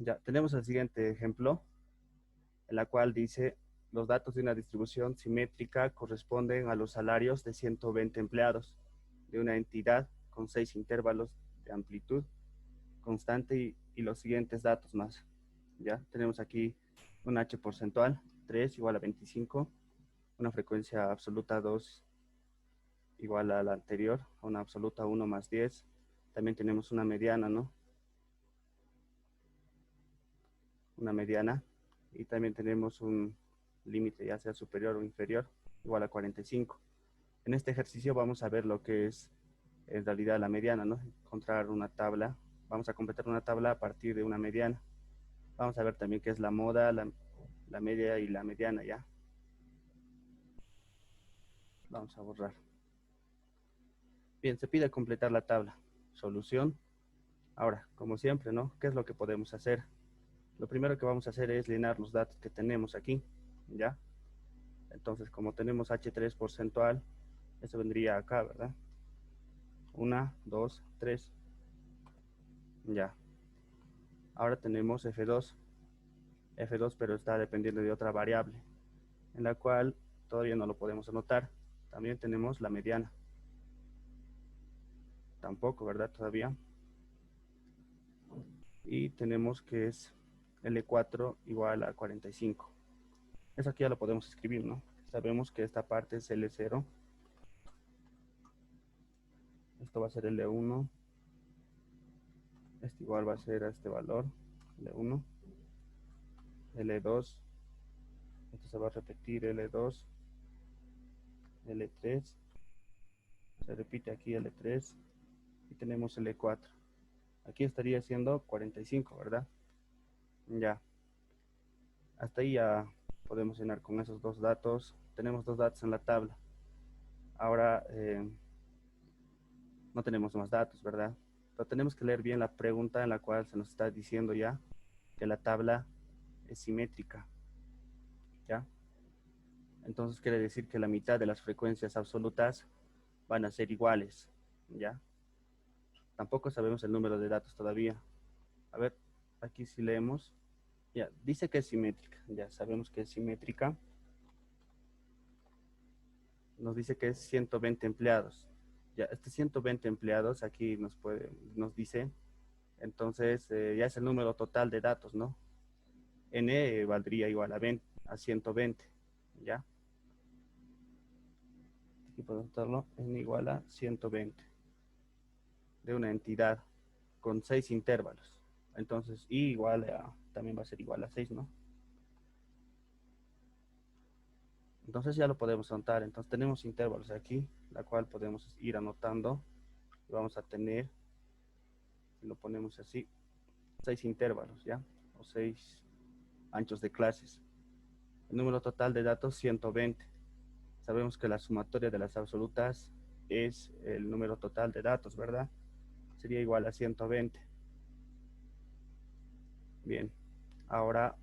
Ya, tenemos el siguiente ejemplo, en la cual dice, los datos de una distribución simétrica corresponden a los salarios de 120 empleados de una entidad con 6 intervalos de amplitud constante y los siguientes datos más. Ya, tenemos aquí un H porcentual, 3 igual a 25, una frecuencia absoluta 2 igual a la anterior, a una absoluta 1 más 10. También tenemos una mediana, ¿no? Una mediana. Y también tenemos un límite, ya sea superior o inferior, igual a 45. En este ejercicio vamos a ver lo que es en realidad la mediana, ¿no? Encontrar una tabla. Vamos a completar una tabla a partir de una mediana. Vamos a ver también qué es la moda, la media y la mediana, ¿ya? Vamos a borrar. Bien, se pide completar la tabla. Solución. Ahora, como siempre, ¿no? ¿Qué es lo que podemos hacer? Lo primero que vamos a hacer es llenar los datos que tenemos aquí, ¿ya? Entonces, como tenemos H3 porcentual, eso vendría acá, ¿verdad? 1, 2, 3. Ya. Ahora tenemos F2. F2, pero está dependiendo de otra variable, en la cual todavía no lo podemos anotar. También tenemos la mediana. Tampoco, ¿verdad? Todavía. Y tenemos que es L4 igual a 45. Eso aquí ya lo podemos escribir, ¿no? Sabemos que esta parte es L0. Esto va a ser L1. Este igual va a ser a este valor, L1. L2. Esto se va a repetir, L2. L3. Se repite aquí L3. Y tenemos L4. Aquí estaría siendo 45, ¿verdad? Ya. Hasta ahí ya podemos llenar con esos dos datos. Tenemos dos datos en la tabla. Ahora no tenemos más datos, ¿verdad? Pero tenemos que leer bien la pregunta en la cual se nos está diciendo ya que la tabla es simétrica, ¿ya? Entonces quiere decir que la mitad de las frecuencias absolutas van a ser iguales, ¿ya? Tampoco sabemos el número de datos todavía. A ver, aquí si leemos, ya, dice que es simétrica, ya sabemos que es simétrica. Nos dice que es 120 empleados. Ya, este 120 empleados aquí nos dice, entonces ya es el número total de datos, ¿no? N valdría igual a 20, a 120, ¿ya? Aquí podemos notarlo, N igual a 120 de una entidad con 6 intervalos. Entonces, I igual a, también va a ser igual a 6, ¿no? Entonces ya lo podemos anotar. Entonces tenemos intervalos aquí, la cual podemos ir anotando. Y vamos a tener, si lo ponemos así, 6 intervalos, ¿ya? O 6 anchos de clases. El número total de datos, 120. Sabemos que la sumatoria de las absolutas es el número total de datos, ¿verdad? Sería igual a 120. Bien, ahora,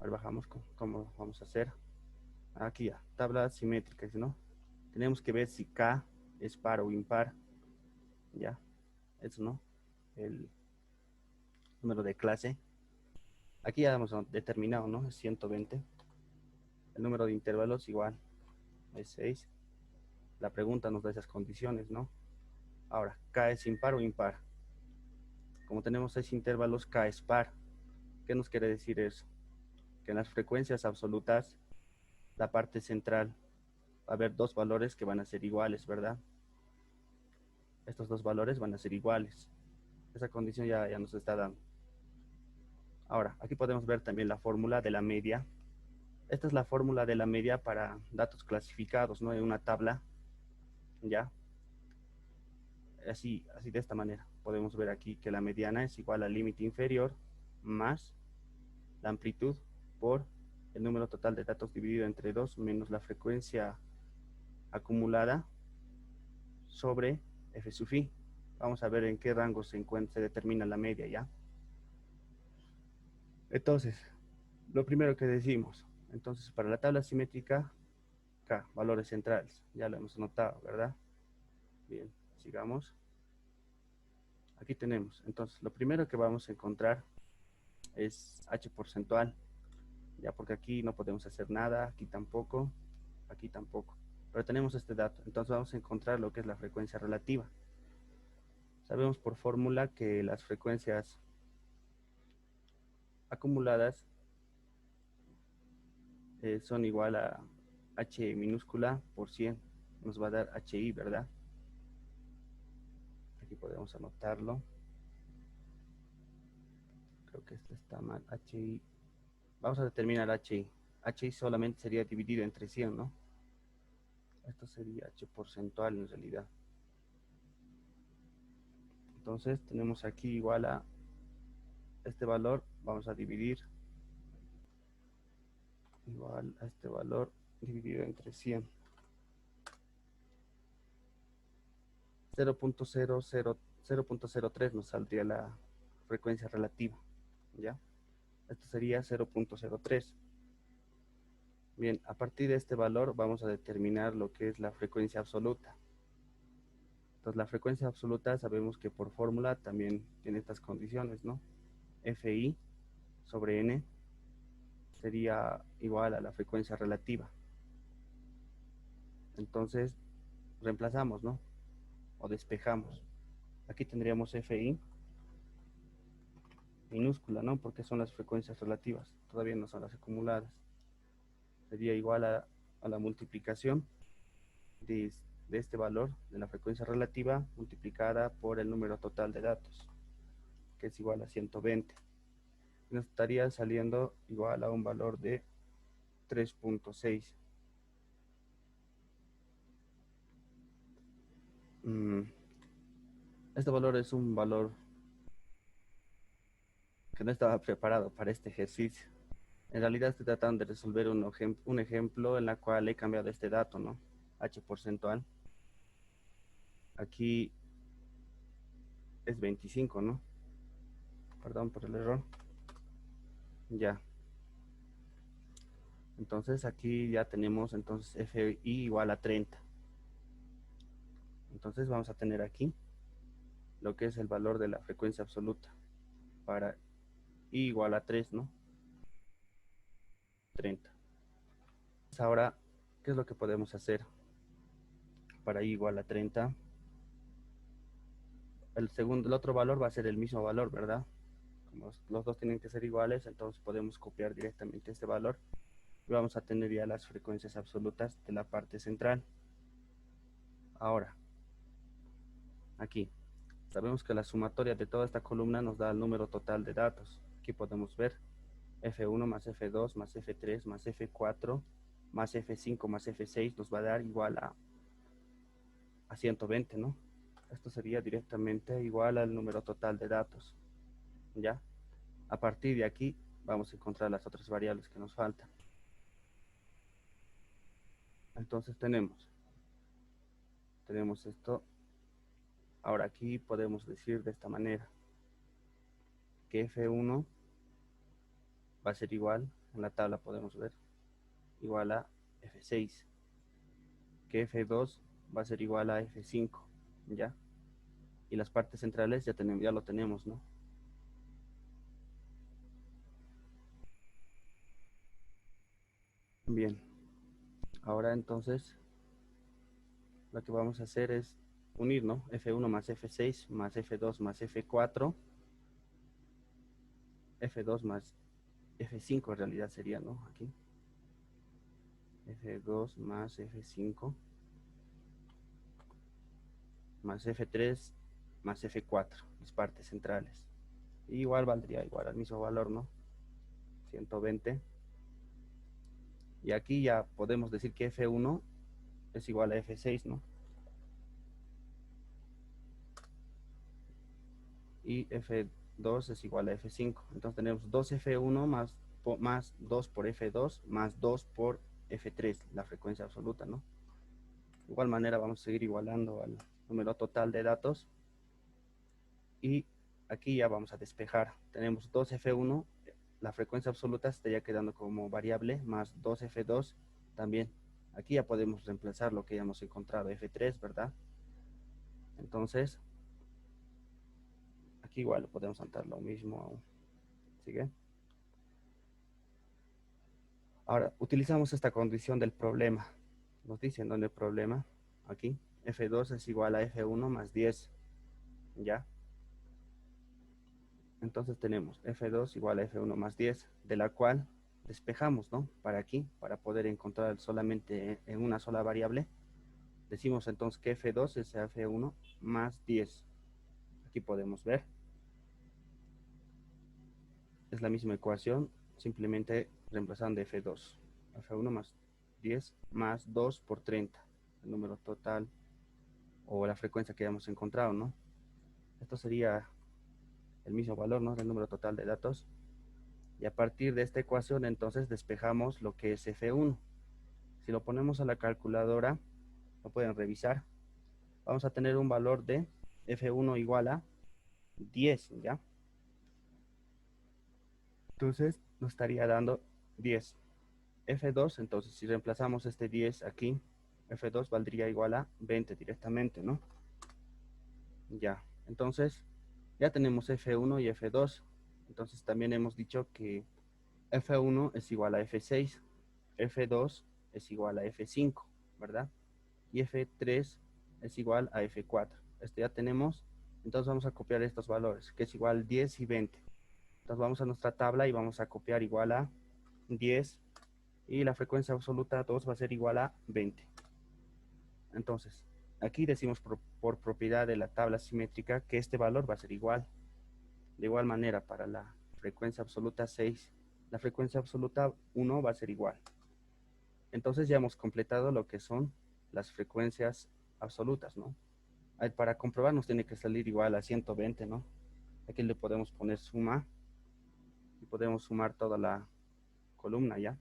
bajamos cómo vamos a hacer. Aquí ya, tabla simétrica, ¿no? Tenemos que ver si K es par o impar, ¿ya? Eso, ¿no? El número de clase. Aquí ya hemos determinado, ¿no? Es 120. El número de intervalos igual, es 6. La pregunta nos da esas condiciones, ¿no? Ahora, K es impar o impar. Como tenemos 6 intervalos, K es par. ¿Qué nos quiere decir eso? Que en las frecuencias absolutas, la parte central, va a haber dos valores que van a ser iguales, ¿verdad? Estos dos valores van a ser iguales. Esa condición ya nos está dando. Ahora, aquí podemos ver también la fórmula de la media. Esta es la fórmula de la media para datos clasificados, ¿no? En una tabla, ¿ya? Así de esta manera. Podemos ver aquí que la mediana es igual al límite inferior más la amplitud por el número total de datos dividido entre 2 menos la frecuencia acumulada sobre f sub i. Vamos a ver en qué rango se determina la media, ¿ya? Entonces, lo primero que decimos, entonces para la tabla simétrica, K, valores centrales, ya lo hemos notado, ¿verdad? Bien, sigamos. aquí tenemos. Entonces, lo primero que vamos a encontrar es H porcentual, ya porque aquí no podemos hacer nada, aquí tampoco, pero tenemos este dato. Entonces vamos a encontrar lo que es la frecuencia relativa. Sabemos por fórmula que las frecuencias acumuladas son igual a H minúscula por 100, nos va a dar HI, ¿verdad? Aquí podemos anotarlo. Creo que esto está mal, HI. Vamos a determinar HI. HI solamente sería dividido entre 100, ¿no? Esto sería H porcentual en realidad. Entonces tenemos aquí igual a este valor, vamos a dividir igual a este valor dividido entre 100. 0.03 nos saldría la frecuencia relativa, ¿ya? Esto sería 0.03. Bien, a partir de este valor vamos a determinar lo que es la frecuencia absoluta. Entonces la frecuencia absoluta sabemos que por fórmula también tiene estas condiciones, ¿no? Fi sobre n sería igual a la frecuencia relativa. Entonces reemplazamos, ¿no? O despejamos. Aquí tendríamos Fi minúscula, ¿no? Porque son las frecuencias relativas, todavía no son las acumuladas. Sería igual a la multiplicación de este valor de la frecuencia relativa multiplicada por el número total de datos, que es igual a 120. Nos estaría saliendo igual a un valor de 3.6. Este valor es un valor que no estaba preparado para este ejercicio. En realidad estoy tratando de resolver un ejemplo en la cual he cambiado este dato, ¿no? H porcentual. Aquí es 25, ¿no? Perdón por el error. Ya. Entonces aquí ya tenemos entonces Fi igual a 30. Entonces vamos a tener aquí lo que es el valor de la frecuencia absoluta para I igual a 3, ¿no? 30. Ahora, ¿qué es lo que podemos hacer para I igual a 30? El otro valor va a ser el mismo valor, ¿verdad? Como los dos tienen que ser iguales, entonces podemos copiar directamente este valor y vamos a tener ya las frecuencias absolutas de la parte central. Ahora, aquí, sabemos que la sumatoria de toda esta columna nos da el número total de datos. Aquí podemos ver F1 más F2 más F3 más F4 más F5 más F6 nos va a dar igual a 120, ¿no? Esto sería directamente igual al número total de datos, ¿ya? A partir de aquí vamos a encontrar las otras variables que nos faltan. Entonces tenemos esto. Ahora aquí podemos decir de esta manera que F1 va a ser igual, en la tabla podemos ver, igual a F6, que F2 va a ser igual a F5, ¿ya? Y las partes centrales ya lo tenemos, ¿no? Bien, ahora entonces lo que vamos a hacer es unir, ¿no? F1 más F6 más F2 más F4, F2 más F5 en realidad sería, ¿no? Aquí. F2 más F5 más F3 más F4, las partes centrales. Y igual valdría igual al mismo valor, ¿no? 120. Y aquí ya podemos decir que F1 es igual a F6, ¿no? Y F2 es igual a F5. Entonces tenemos 2F1 más 2 por F2 más 2 por F3, la frecuencia absoluta, ¿no? De igual manera vamos a seguir igualando al número total de datos. Y aquí ya vamos a despejar. Tenemos 2F1, la frecuencia absoluta estaría quedando como variable, más 2F2 también. Aquí ya podemos reemplazar lo que ya hemos encontrado, F3, ¿verdad? Entonces, Aquí igual podemos saltar lo mismo. ¿Sigue? Ahora, utilizamos esta condición del problema. Nos dicen dónde el problema, aquí, F2 es igual a F1 más 10, ¿ya? Entonces tenemos F2 igual a F1 más 10, de la cual despejamos, ¿no? Para aquí, para poder encontrar solamente en una sola variable. Decimos entonces que F2 es F1 más 10. Aquí podemos ver. Es la misma ecuación, simplemente reemplazando F2. F1 más 10 más 2 por 30. El número total o la frecuencia que hayamos encontrado, ¿no? Esto sería el mismo valor, ¿no? Del número total de datos. Y a partir de esta ecuación, entonces, despejamos lo que es F1. Si lo ponemos a la calculadora, lo pueden revisar. Vamos a tener un valor de F1 igual a 10, ¿ya? Entonces, nos estaría dando 10. F2, entonces, si reemplazamos este 10 aquí, F2 valdría igual a 20 directamente, ¿no? Ya, entonces, ya tenemos F1 y F2. Entonces, también hemos dicho que F1 es igual a F6, F2 es igual a F5, ¿verdad? Y F3 es igual a F4. Esto ya tenemos, entonces vamos a copiar estos valores, que es igual 10 y 20. Entonces vamos a nuestra tabla y vamos a copiar igual a 10 y la frecuencia absoluta 2 va a ser igual a 20. Entonces, aquí decimos por propiedad de la tabla simétrica que este valor va a ser igual. De igual manera, para la frecuencia absoluta 6, la frecuencia absoluta 1 va a ser igual. Entonces ya hemos completado lo que son las frecuencias absolutas, ¿no? Para comprobar nos tiene que salir igual a 120, ¿no? Aquí le podemos poner suma y podemos sumar toda la columna ya.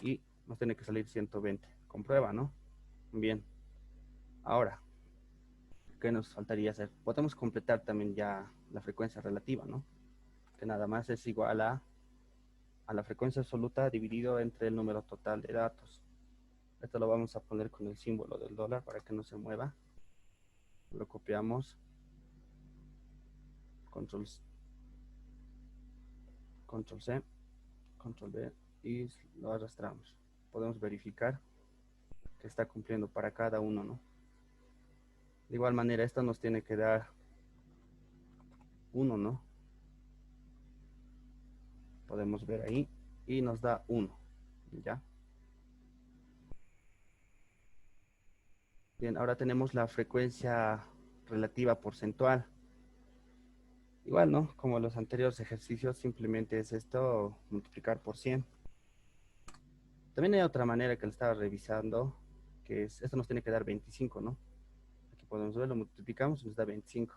Y nos tiene que salir 120. Comprueba, ¿no? Bien. Ahora, ¿qué nos faltaría hacer? Podemos completar también ya la frecuencia relativa, ¿no? Que nada más es igual a la frecuencia absoluta dividido entre el número total de datos. Esto lo vamos a poner con el símbolo del dólar para que no se mueva. Lo copiamos. Control C, Control V y lo arrastramos. Podemos verificar que está cumpliendo para cada uno, ¿no? De igual manera, esto nos tiene que dar 1, ¿no? Podemos ver ahí y nos da 1, ¿ya? Bien, ahora tenemos la frecuencia relativa porcentual. Igual, ¿no? Como los anteriores ejercicios, simplemente es esto, multiplicar por 100. También hay otra manera que lo estaba revisando, que es, esto nos tiene que dar 25, ¿no? Aquí podemos ver, lo multiplicamos y nos da 25.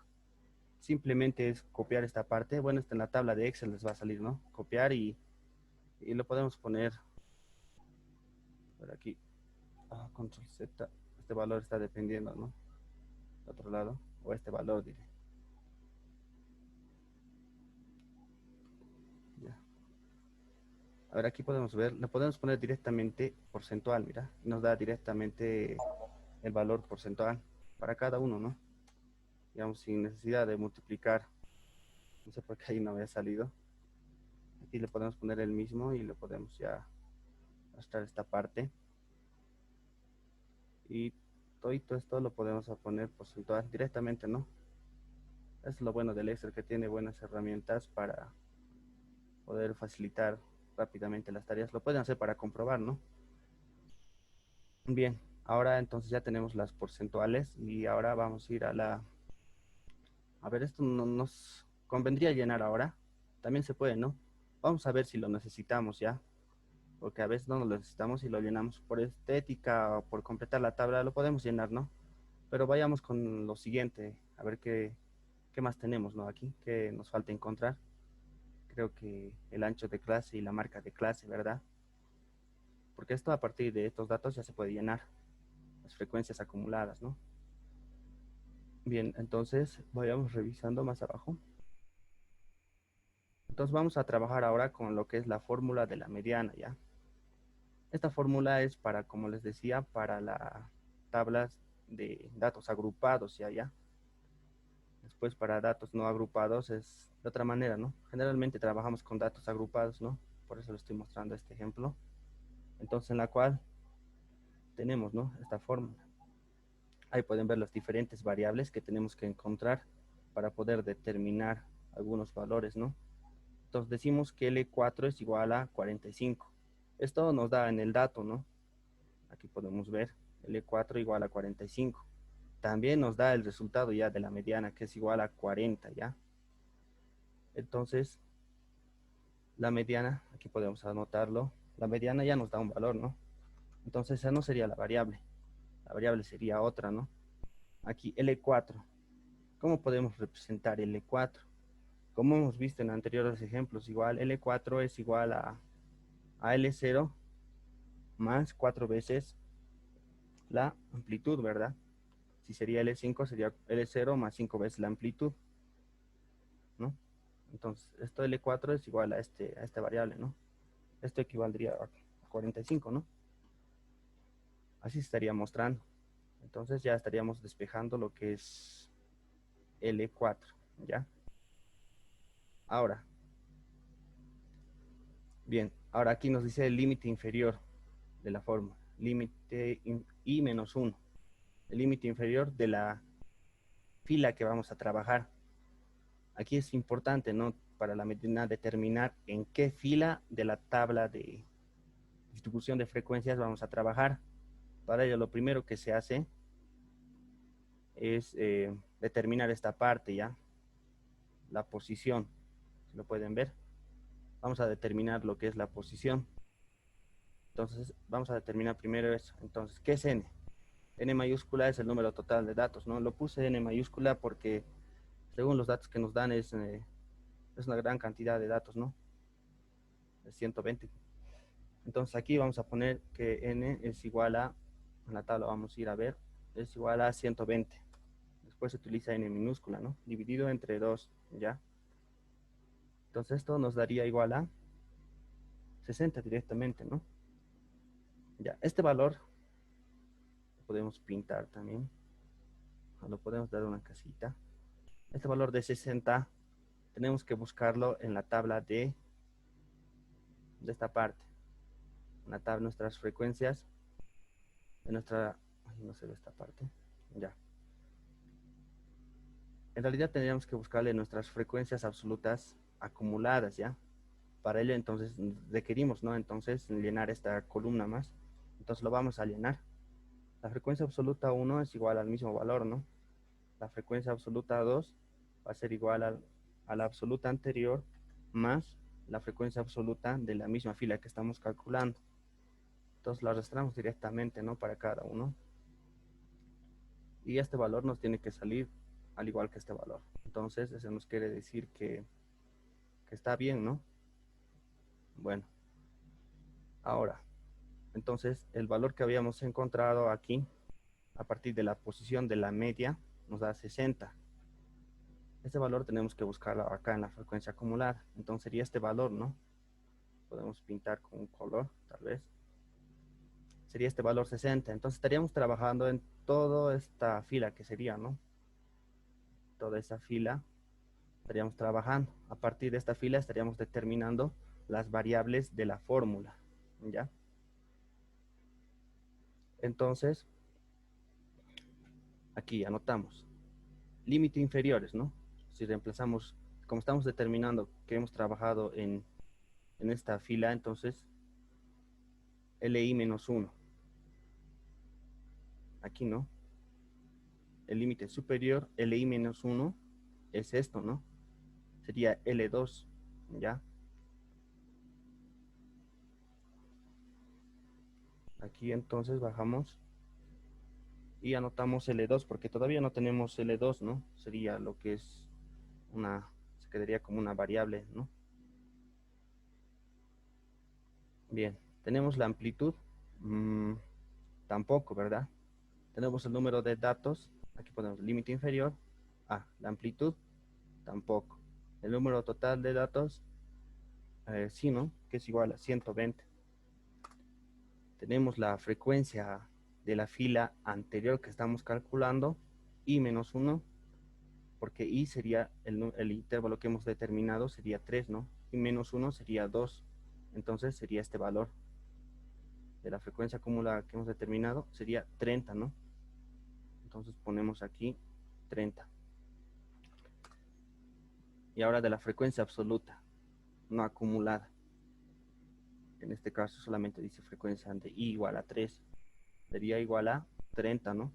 Simplemente es copiar esta parte. Bueno, está en la tabla de Excel, les va a salir, ¿no? Copiar y lo podemos poner por aquí. Control Z. Este valor está dependiendo, ¿no? De otro lado. O este valor, diré. Ya. A ver, aquí podemos ver. Lo podemos poner directamente porcentual, mira. Nos da directamente el valor porcentual para cada uno, ¿no? Digamos, sin necesidad de multiplicar. No sé por qué ahí no había salido. Aquí le podemos poner el mismo y le podemos ya arrastrar esta parte. Y todo esto lo podemos poner porcentual directamente, ¿no? Es lo bueno del Excel, que tiene buenas herramientas para poder facilitar rápidamente las tareas. Lo pueden hacer para comprobar, ¿no? Bien, ahora entonces ya tenemos las porcentuales y ahora vamos a ir a la... A ver, esto no nos convendría llenar ahora. También se puede, ¿no? Vamos a ver si lo necesitamos ya, porque a veces no lo necesitamos y lo llenamos por estética o por completar la tabla, lo podemos llenar, ¿no? Pero vayamos con lo siguiente, a ver qué más tenemos, ¿no? Aquí, que nos falta encontrar. Creo que el ancho de clase y la marca de clase, ¿verdad? Porque esto a partir de estos datos ya se puede llenar las frecuencias acumuladas, ¿no? Bien, entonces vayamos revisando más abajo. Entonces vamos a trabajar ahora con lo que es la fórmula de la mediana, ¿ya? Esta fórmula es para, como les decía, para las tablas de datos agrupados, ¿ya? Después para datos no agrupados es de otra manera, ¿no? Generalmente trabajamos con datos agrupados, ¿no? Por eso lo estoy mostrando este ejemplo. Entonces, en la cual tenemos, ¿no? Esta fórmula. Ahí pueden ver las diferentes variables que tenemos que encontrar para poder determinar algunos valores, ¿no? Entonces decimos que L4 es igual a 45. Esto nos da en el dato, ¿no? Aquí podemos ver L4 igual a 45. También nos da el resultado ya de la mediana, que es igual a 40, ¿ya? Entonces, la mediana, aquí podemos anotarlo, la mediana ya nos da un valor, ¿no? Entonces, esa no sería la variable sería otra, ¿no? Aquí L4, ¿cómo podemos representar L4? Como hemos visto en anteriores ejemplos, igual L4 es igual a L0 más 4 veces la amplitud, ¿verdad? Si sería L5, sería L0 más 5 veces la amplitud, ¿no? Entonces, esto L4 es igual a esta variable, ¿no? Esto equivaldría a 45, ¿no? Así estaría mostrando. Entonces ya estaríamos despejando lo que es L4, ¿ya? Ahora, bien, ahora aquí nos dice el límite inferior de la fórmula, límite I menos 1, el límite inferior de la fila que vamos a trabajar. Aquí es importante, ¿no? Para la medida determinar en qué fila de la tabla de distribución de frecuencias vamos a trabajar. Para ello, lo primero que se hace es determinar esta parte, ¿ya? La posición, si lo pueden ver. Vamos a determinar lo que es la posición. Entonces, vamos a determinar primero eso. Entonces, ¿qué es n? N mayúscula es el número total de datos, ¿no? Lo puse n mayúscula porque según los datos que nos dan es una gran cantidad de datos, ¿no? Es 120. Entonces aquí vamos a poner que n es igual en la tabla vamos a ir a ver, es igual a 120. Después se utiliza n minúscula, ¿no? Dividido entre 2, ¿ya? Entonces esto nos daría igual a 60 directamente, ¿no? Ya, este valor lo podemos pintar también. Lo podemos dar una casita. Este valor de 60 tenemos que buscarlo en la tabla de esta parte. En la tabla de nuestras frecuencias. De nuestra... Ay, no se ve esta parte. Ya. En realidad tendríamos que buscarle nuestras frecuencias absolutas acumuladas, ¿ya? Para ello entonces requerimos, ¿no? Entonces llenar esta columna más. Entonces lo vamos a llenar. La frecuencia absoluta 1 es igual al mismo valor, ¿no? La frecuencia absoluta 2 va a ser igual a la absoluta anterior más la frecuencia absoluta de la misma fila que estamos calculando. Entonces lo arrastramos directamente, ¿no? Para cada uno. Y este valor nos tiene que salir al igual que este valor. Entonces eso nos quiere decir que está bien, ¿no? Bueno, ahora, entonces el valor que habíamos encontrado aquí, a partir de la posición de la media, nos da 60. Este valor tenemos que buscarlo acá en la frecuencia acumulada. Entonces sería este valor, ¿no? Podemos pintar con un color, tal vez. Sería este valor 60. Entonces estaríamos trabajando en toda esta fila que sería, ¿no? Toda esa fila estaríamos trabajando. A partir de esta fila estaríamos determinando las variables de la fórmula, ¿ya? Entonces, aquí anotamos. Límite inferiores, ¿no? Si reemplazamos, como estamos determinando que hemos trabajado en esta fila, entonces LI menos 1. Aquí, ¿no? El límite superior, LI menos 1, es esto, ¿no? Sería L2, ¿ya? Aquí entonces bajamos y anotamos L2 porque todavía no tenemos L2, ¿no? Sería lo que es se quedaría como una variable, ¿no? Bien, tenemos la amplitud, tampoco, ¿verdad? Tenemos el número de datos, aquí ponemos límite inferior, la amplitud, tampoco. El número total de datos, sí, ¿no? Que es igual a 120. Tenemos la frecuencia de la fila anterior que estamos calculando, I menos 1, porque i sería el intervalo que hemos determinado sería 3, ¿no? Y menos 1 sería 2. Entonces sería este valor de la frecuencia acumulada que hemos determinado, sería 30, ¿no? Entonces ponemos aquí 30. Y ahora de la frecuencia absoluta, no acumulada. En este caso solamente dice frecuencia de i igual a 3. Sería igual a 30, ¿no?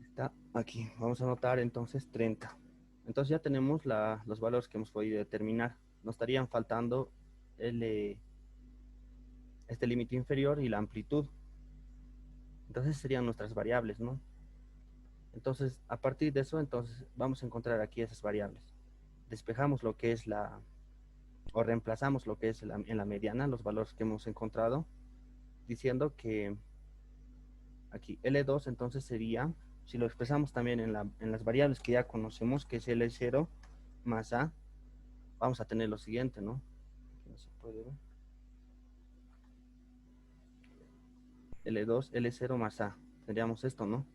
Está aquí. Vamos a anotar entonces 30. Entonces ya tenemos los valores que hemos podido determinar. Nos estarían faltando este límite inferior y la amplitud. Entonces serían nuestras variables, ¿no? Entonces, a partir de eso, entonces vamos a encontrar aquí esas variables. Despejamos lo que es o reemplazamos lo que es en la mediana, los valores que hemos encontrado, diciendo que aquí L2 entonces sería, si lo expresamos también en las variables que ya conocemos, que es L0 más A, vamos a tener lo siguiente, ¿no? Aquí no se puede ver. L2, L0 más A. Tendríamos esto, ¿no?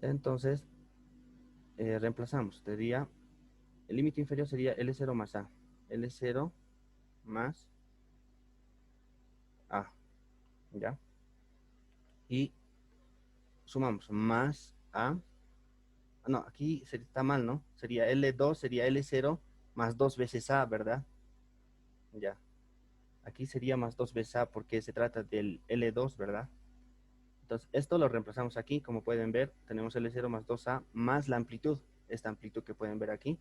Entonces, reemplazamos. Sería, el límite inferior sería L0 más A. L0 más A. ¿Ya? Y sumamos más A. No, aquí está mal, ¿no? Sería L2, sería L0 más 2 veces A, ¿verdad? Ya. Aquí sería más 2 veces A porque se trata del L2, ¿verdad? Entonces, esto lo reemplazamos aquí. Como pueden ver, tenemos L0 más 2A más la amplitud. Esta amplitud que pueden ver aquí.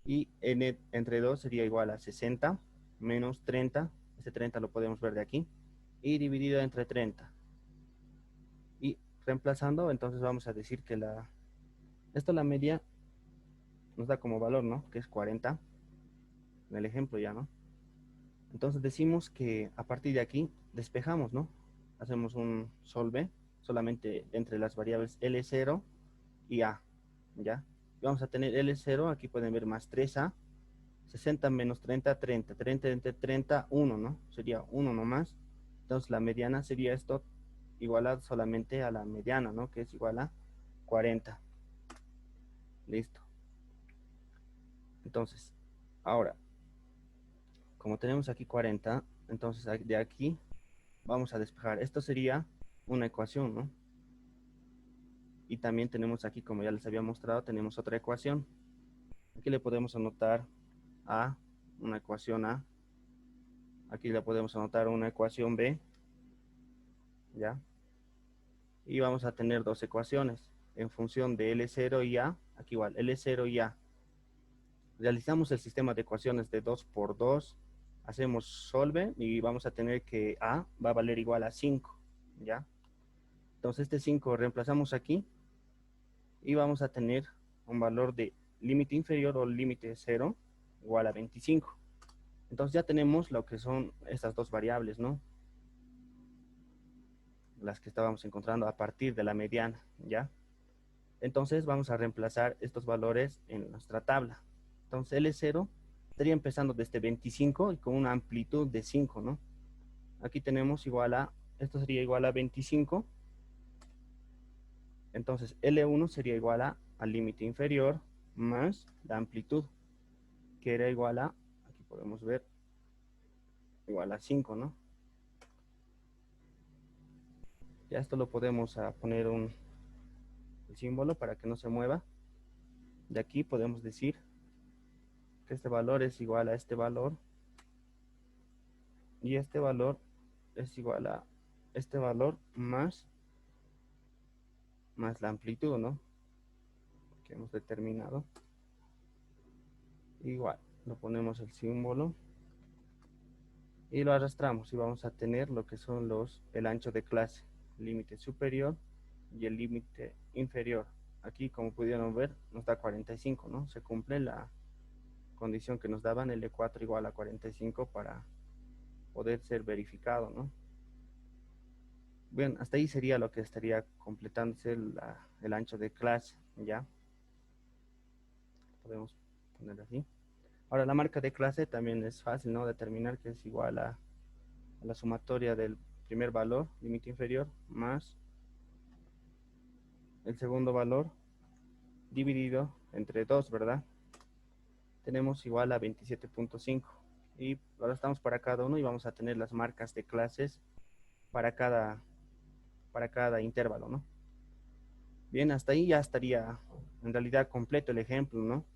Y N entre 2 sería igual a 60 menos 30. Este 30 lo podemos ver de aquí. Y dividido entre 30. Y reemplazando, entonces vamos a decir que esto la media nos da como valor, ¿no? Que es 40. En el ejemplo ya, ¿no? Entonces decimos que a partir de aquí despejamos, ¿no? Hacemos un solve solamente entre las variables L0 y A, ¿ya? Y vamos a tener L0, aquí pueden ver más 3A, 60 menos 30, 30, 30 entre 30, 1, ¿no? Sería 1 nomás. Entonces la mediana sería esto igualado solamente a la mediana, ¿no? Que es igual a 40. Listo. Entonces, ahora, como tenemos aquí 40, entonces de aquí vamos a despejar. Esto sería una ecuación, ¿no? Y también tenemos aquí, como ya les había mostrado, tenemos otra ecuación. Aquí le podemos anotar A, una ecuación A. Aquí le podemos anotar una ecuación B, ¿ya? Y vamos a tener dos ecuaciones en función de L0 y A. Aquí igual, L0 y A. Realizamos el sistema de ecuaciones de 2 por 2. Hacemos solve y vamos a tener que A va a valer igual a 5, ¿ya? Entonces este 5 reemplazamos aquí y vamos a tener un valor de límite inferior o límite 0 igual a 25. Entonces ya tenemos lo que son estas dos variables, ¿no? Las que estábamos encontrando a partir de la mediana, ¿ya? Entonces vamos a reemplazar estos valores en nuestra tabla. Entonces L0 estaría empezando desde 25 y con una amplitud de 5, ¿no? Aquí tenemos igual a, esto sería igual a 25. Entonces L1 sería igual al límite inferior más la amplitud, que era igual a, aquí podemos ver, igual a 5, ¿no? Ya esto lo podemos poner el símbolo para que no se mueva. De aquí podemos decir que este valor es igual a este valor y este valor es igual a este valor más la amplitud, ¿no? Que hemos determinado. Igual, lo ponemos el símbolo y lo arrastramos y vamos a tener lo que son el ancho de clase, límite superior y el límite inferior. Aquí, como pudieron ver, nos da 45, ¿no? Se cumple la condición que nos daban, L4 igual a 45 para poder ser verificado, ¿no? Bien, hasta ahí sería lo que estaría completándose el ancho de clase, ¿ya? Podemos poner así. Ahora, la marca de clase también es fácil, ¿no? Determinar que es igual a la sumatoria del primer valor, límite inferior, más el segundo valor dividido entre 2, ¿verdad? Tenemos igual a 27.5. Y ahora estamos para cada uno y vamos a tener las marcas de clases para cada intervalo, ¿no? Bien, hasta ahí ya estaría en realidad completo el ejemplo, ¿no?